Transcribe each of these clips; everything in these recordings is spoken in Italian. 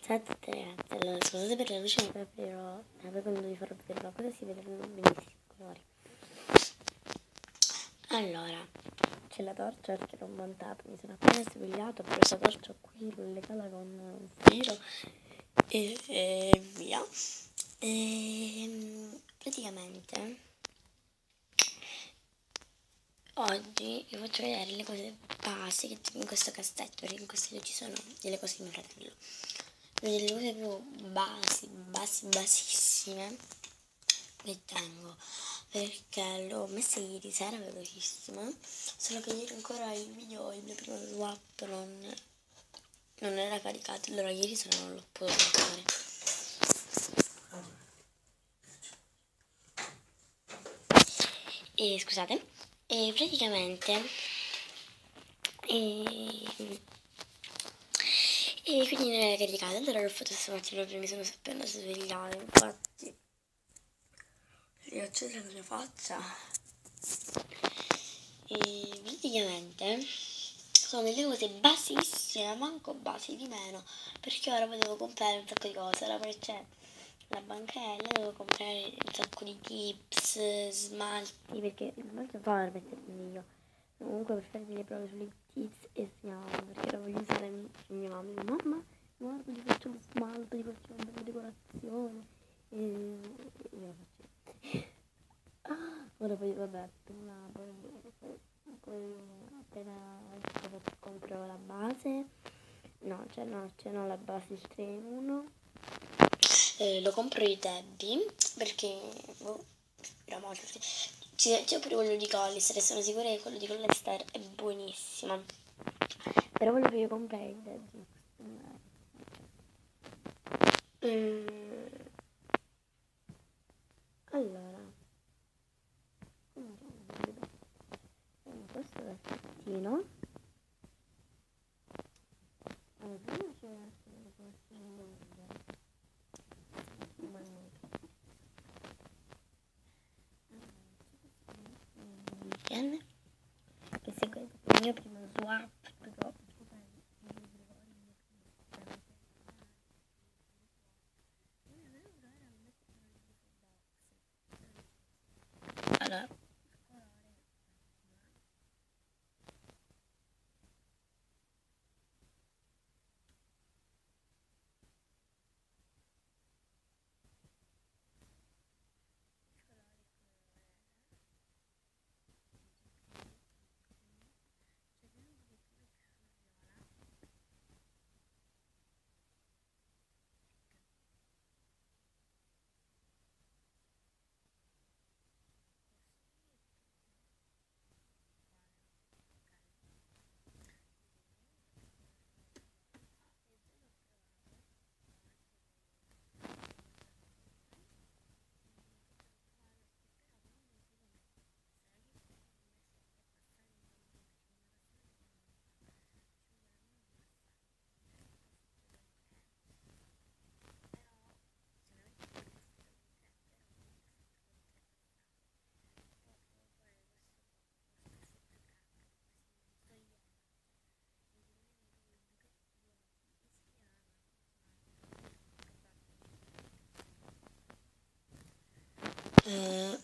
Ciao a tutte ragazze, allora scusate per la luce, ma poi quando vi farò vedere una cosa si vedranno benissimo i colori. Allora, c'è la torcia perché l'ho montata, mi sono appena svegliata, ho preso la torcia qui, l'ho legata con un filo e via. Praticamente oggi vi faccio vedere le cose basiche in questo cassetto, perché in questo ci sono delle cose di mio fratello. Delle cose proprio basissime che tengo, perché l'ho messa ieri sera velocissima, solo che ieri ancora il mio primo swap non era caricato, allora ieri sera non l'ho potuto fare. E scusate, e praticamente e quindi non era caricato, allora l'ho fatto stamattina perché mi sono appena svegliata, infatti li ho acceso nella faccia. E praticamente sono delle cose basissime, manco basi di meno, perché ora potevo comprare un sacco di cose, ora perché c'è la bancarella, devo comprare un sacco di tips, smalti, perché il smalto non fa per mettermi io, comunque per fare delle prove sulle tips e smalto, perché lo voglio usare su mia mamma, dico, mamma guarda ti faccio lo smalto, ti faccio una bella decorazione e io lo faccio. Ora poi vabbè, poi appena compro la base, no, la base il 3 in 1, lo compro i Debbie perché era molto, c'è pure quello di Collister e sono sicura che quello di Collister è buonissimo, però voglio che io comprare i Debbie. Allora questo vestitino, prima c'è weekend che segue il mio primo swap, allora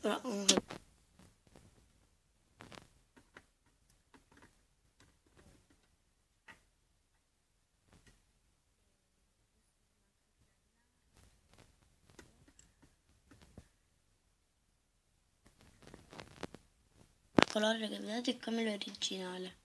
però il colore che vedete è come l'originale.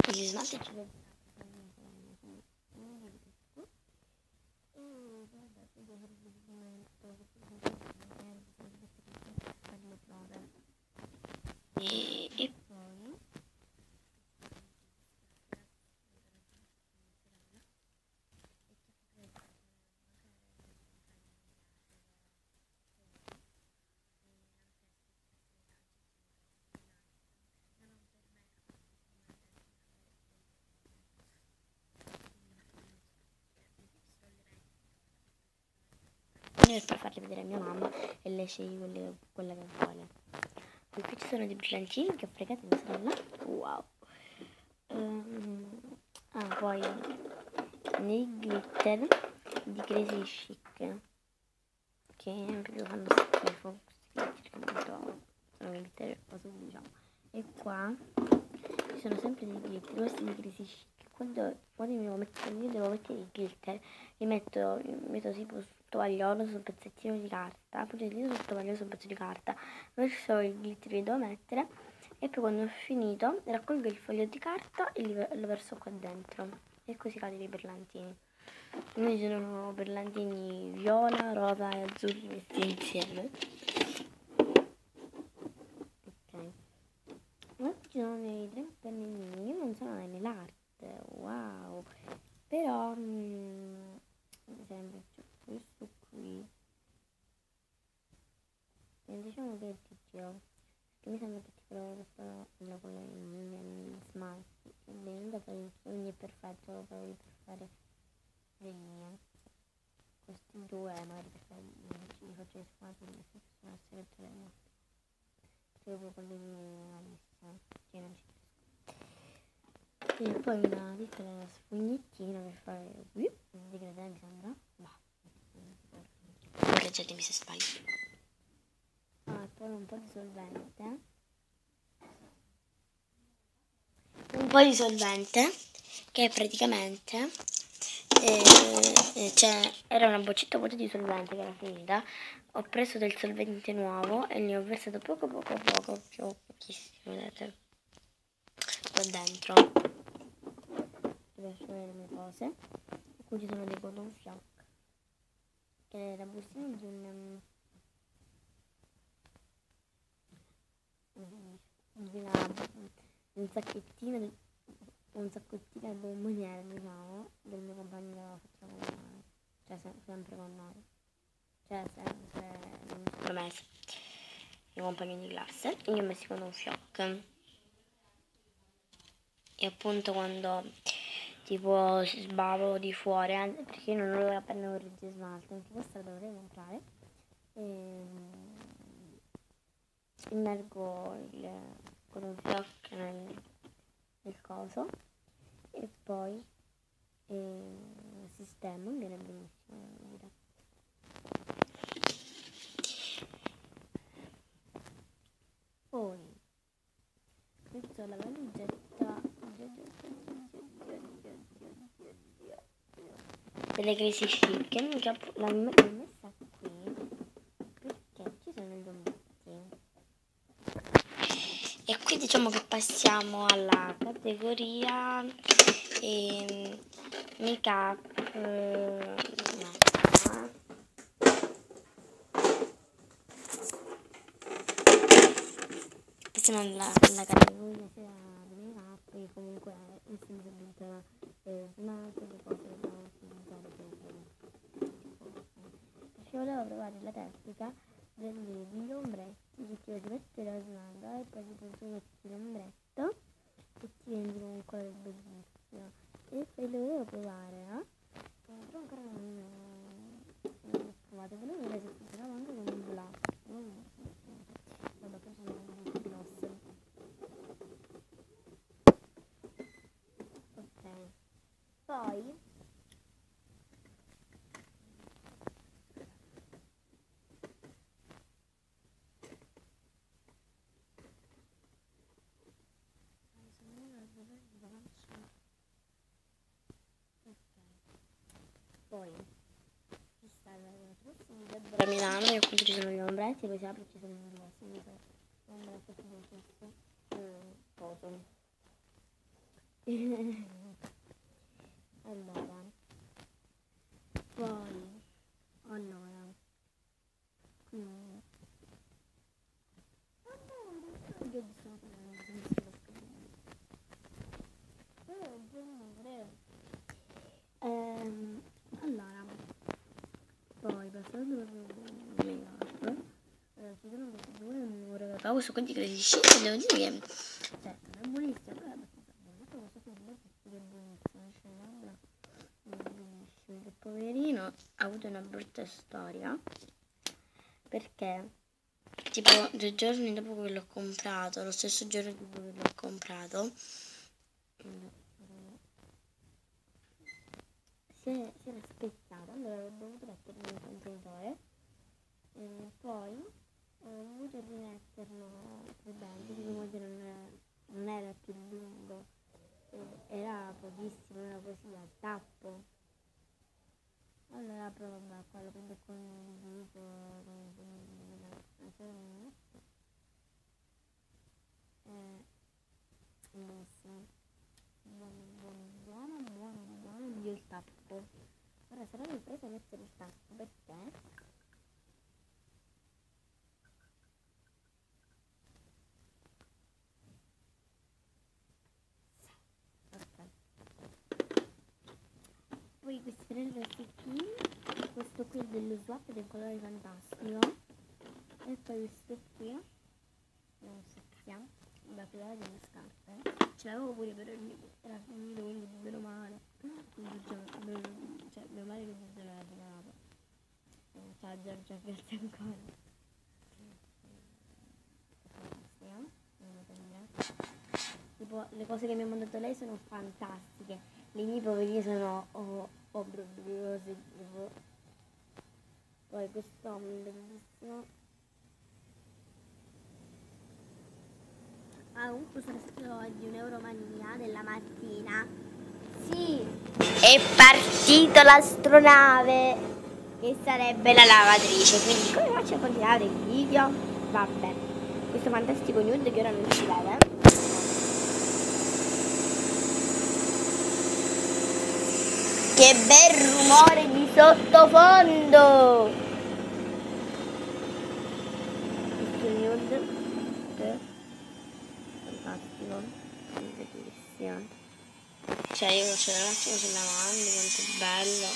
Gli smalti ci vedo. E poi per poi farli vedere a mia mamma e lei sceglie quella che vuole. Qui ci sono dei brillantini che ho fregato mia sorella. Wow. Poi nei glitter di Crazy Chic, che proprio fanno schifo, sono glitter così, diciamo. E qua ci sono sempre dei glitter, questi di Crazy Chic. Quando io devo mettere i glitter, li metto tipo sul tovagliolo su un pezzettino di carta, poi li sul tovagliolo su un pezzo di carta, verso i glitter li devo mettere, e poi quando ho finito raccolgo il foglio di carta e lo verso qua dentro, e così cadono i brillantini. Quindi ci sono brillantini viola, rosa e azzurri messi insieme. Ok, ma ci sono dei tre pennellini, io non sono nell'arte. Wow, però mi sembra c'è questo qui, e diciamo che è ticchio, che mi sembra che ti provo questo con le smalti, quindi è perfetto proprio per fare le linee. Questi due magari per fare li faccio le smalti, perché sono essere tre molto, proprio con le linee malissimo, che non ci e poi una piccola spugnettina per fare qui, degradante mi sembra. Correggetemi se sbaglio. E poi un po' di solvente. Che praticamente era una boccetta vuota di solvente che era finita. Ho preso del solvente nuovo e ne ho versato poco, pochissimo, vedete, qua dentro. Per asciugare le mie cose. E qui ci sono dei cotton fioc, che è la bustina di un sacchettino di bomboniere, diciamo, del mio compagno che aveva fatto con noi, cioè sempre con noi, cioè sempre nel nostro mese, il mio compagno di classe, e io ho messo con un fioc. E appunto quando tipo sbavo di fuori, perché io non ho la penna con rigge smalto, anche questa la dovrei comprare, immergo con un fioc nel coso e poi sistemo, viene benissimo, devo dire. Poi questa è la valigetta delle Crazy Chic, che l'ho messa qui perché ci sono gli ombretti. E qui diciamo che passiamo alla categoria make up. Passiamo alla categoria sia di make up, che comunque essenzialmente smalto, le cose che dobbiamo utilizzare perché volevo provare la tecnica degli ombretti, che ti devi mettere la smalto e poi ti metti l'ombretto e ti rendi con un colore bellissimo. E poi lo volevo provare, però ancora non l'ho provato, volevo vedere se funzionava anche con un blush. Vabbè, poi sono un gloss. Ok, poi questa è la da Milano, e appunto ci sono gli ombretti, poi si apre e ci sono gli ingressi, l'ombretto è tutto questo coso. Allora, poi passando per il make-up, ci sono questi due, non ho regalato questo qua di Crazy Chic, devo dire che è buonissimo, però è abbastanza buono. Questo qui è buonissimo, cioè, bellissimo. poverino ha avuto una brutta storia, perché tipo 2 giorni dopo che l'ho comprato, lo stesso giorno dopo che l'ho comprato, si era spezzato. Allora ho dovuto metterlo in contenitore, poi ho dovuto rimetterlo dentro, quindi non era più lungo, era pochissimo, era così al tappo. Allora provo qua, lo prendo con il dito, benissimo, buono dio il tappo. Ora sarò ripresa a mettere il tappo, perché poi questi 3 rosticchini, questo qui è dello Swap del colore fantastico, e poi questo qui non so che sia, la colore delle scarpe, ce l'avevo pure però era finito, quindi meno male, cioè meno male che Giorgia l'aveva regalato. Ciao Giorgia, grazie ancora. Tipo, le cose che mi ha mandato lei sono fantastiche, le mie poverine sono obbrobriose. Poi questo è bellissimo. Comunque sono stato oggi un'Euromania della mattina. Sì, è partito l'astronave, che sarebbe la lavatrice, quindi come faccio a continuare il video? Vabbè, questo fantastico nude che ora non si vede. Che bel rumore di sottofondo! Questo nude è fantastico, bellissimo. Cioè io lo c'era un attimo sulla mano, quanto è bello.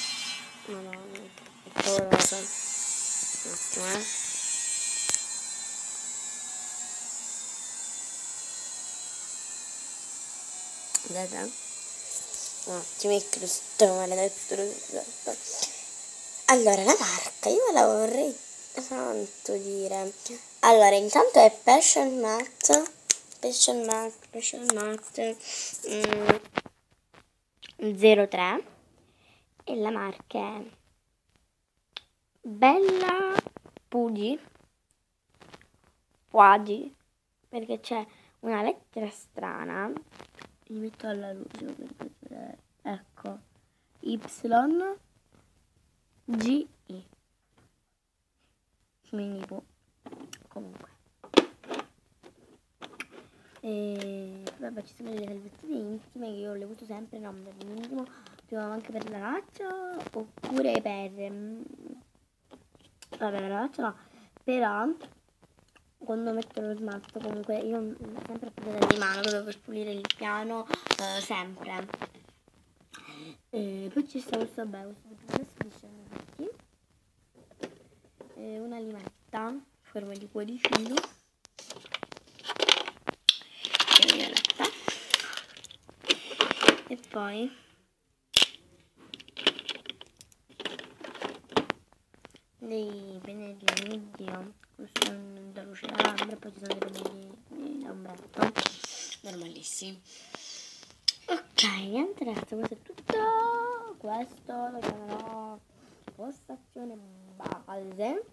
Madonna, è favoloso. Un attimo, Vedete? Un attimo, questo maledetto. Allora, la marca, io ve la vorrei tanto dire. Allora, intanto è Passion Matte 03 e la marca è Bella Pudi, perché c'è una lettera strana, li metto alla luce per vedere, ecco, YGI, quindi comunque. E vabbè, ci sono delle salvettine intime che io le uso sempre, non per l'intimo, anche per la lavaggio oppure per vabbè, la lavaggio no, però quando metto lo smalto comunque io sempre applicata di mano proprio per pulire il piano, sempre. Poi ci sta questo una limetta in forma di cuoricino violetta, e poi dei pennelli medio, questo da luce da labbra, poi ci sono dei pennelli da ombretto normalissimi. Ok, niente ragazzi, questo è tutto. Questo lo chiamerò postazione base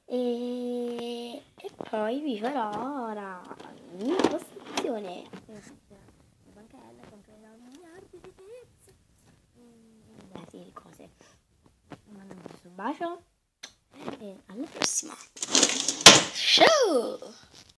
e poi vi farò ora la mia postazione. La banchella comprerà un miliardo di pezzi. Di cose. Mando un bacio e alla prossima. Ciao!